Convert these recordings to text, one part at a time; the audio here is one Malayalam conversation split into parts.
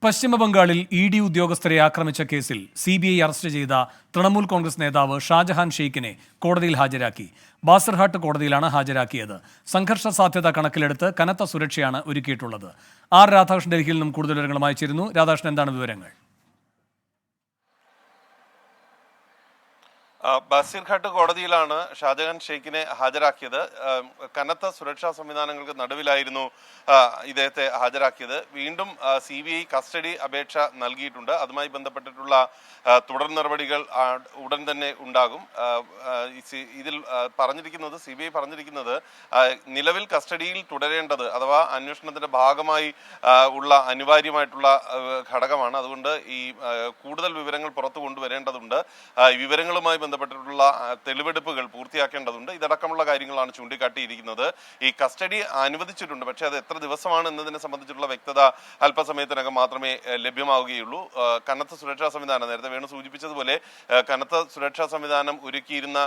പശ്ചിമബംഗാളിൽ ഇ.ഡി. ഉദ്യോഗസ്ഥരെ ആക്രമിച്ച കേസിൽ CBI അറസ്റ്റ് ചെയ്ത തൃണമൂൽ കോൺഗ്രസ് നേതാവ് ഷാജഹാൻ ഷെയ്ഖിനെ കോടതിയിൽ ഹാജരാക്കി. ബാസർഹാട്ട് കോടതിയിലാണ് ഹാജരാക്കിയത്. സംഘർഷ സാധ്യത കണക്കിലെടുത്ത് കനത്ത സുരക്ഷയാണ് ഒരുക്കിയിട്ടുള്ളത്. ആർ രാധാകൃഷ്ണൻ ഡൽഹിയിൽ നിന്നും കൂടുതൽ വിവരങ്ങളുമായി ചേരുന്നു. രാധാകൃഷ്ണൻ, എന്താണ് വിവരങ്ങൾ? ബാസിർഘാട്ട് കോടതിയിലാണ് ഷാജഹാൻ ഷെയ്ഖിനെ ഹാജരാക്കിയത്. കനത്ത സുരക്ഷാ സംവിധാനങ്ങൾക്ക് നടുവിലായിരുന്നു ഇദ്ദേഹത്തെ ഹാജരാക്കിയത്. വീണ്ടും CBI കസ്റ്റഡി അപേക്ഷ നൽകിയിട്ടുണ്ട്. അതുമായി ബന്ധപ്പെട്ടിട്ടുള്ള തുടർ നടപടികൾ ഉടൻ തന്നെ ഉണ്ടാകും. ഇതിൽ പറഞ്ഞിരിക്കുന്നത്, CBI പറഞ്ഞിരിക്കുന്നത്, നിലവിൽ കസ്റ്റഡിയിൽ തുടരേണ്ടത് അഥവാ അന്വേഷണത്തിന്റെ ഭാഗമായി ഉള്ള അനിവാര്യമായിട്ടുള്ള ഘടകമാണ്. അതുകൊണ്ട് ഈ കൂടുതൽ വിവരങ്ങൾ പുറത്തു കൊണ്ടുവരേണ്ടതുണ്ട്. വിവരങ്ങളുമായി ബന്ധപ്പെട്ടിട്ടുള്ള തെളിവെടുപ്പുകൾ പൂർത്തിയാക്കേണ്ടതുണ്ട്. ഇതടക്കമുള്ള കാര്യങ്ങളാണ് ചൂണ്ടിക്കാട്ടിയിരിക്കുന്നത്. ഈ കസ്റ്റഡി അനുവദിച്ചിട്ടുണ്ട്, പക്ഷേ അത് എത്ര ദിവസമാണ് എന്നതിനെ സംബന്ധിച്ചിട്ടുള്ള വ്യക്തത അല്പസമയത്തിനകം മാത്രമേ ലഭ്യമാവുകയുള്ളൂ. കനത്ത സുരക്ഷാ സംവിധാനം, നേരത്തെ വേണു സൂചിപ്പിച്ചതുപോലെ കനത്ത സുരക്ഷാ സംവിധാനം ഒരുക്കിയിരുന്ന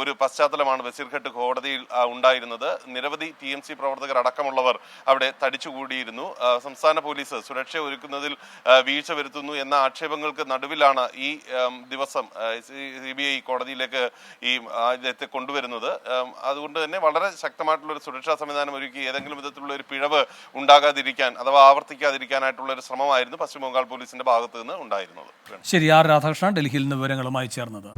ഒരു പശ്ചാത്തലമാണ് ബസിർഘട്ട് കോടതിയിൽ ഉണ്ടായിരുന്നത്. നിരവധി TMC പ്രവർത്തകർ അടക്കമുള്ളവർ അവിടെ തടിച്ചുകൂടിയിരുന്നു. സംസ്ഥാന പോലീസ് സുരക്ഷ ഒരുക്കുന്നതിൽ വീഴ്ച വരുത്തുന്നു എന്ന ആക്ഷേപങ്ങൾക്ക് നടുവിലാണ് ഈ ദിവസം CBI കോടതിയിലേക്ക് ഈ ഇദ്ദേഹത്തെ കൊണ്ടുവരുന്നത്. അതുകൊണ്ട് തന്നെ വളരെ ശക്തമായിട്ടുള്ള ഒരു സുരക്ഷാ സംവിധാനം ഒരുക്കി ഏതെങ്കിലും വിധത്തിലുള്ള ഒരു പിഴവ് ഉണ്ടാകാതിരിക്കാൻ അഥവാ ആവർത്തിക്കാതിരിക്കാനായിട്ടുള്ള ഒരു ശ്രമമായിരുന്നു പശ്ചിമബംഗാൾ പോലീസിന്റെ ഭാഗത്ത് നിന്ന് ഉണ്ടായിരുന്നത്. ശരി, ആർ രാധാകൃഷ്ണൻ ഡൽഹിയിൽ നിന്ന് വിവരങ്ങളുമായി ചേർന്നത്.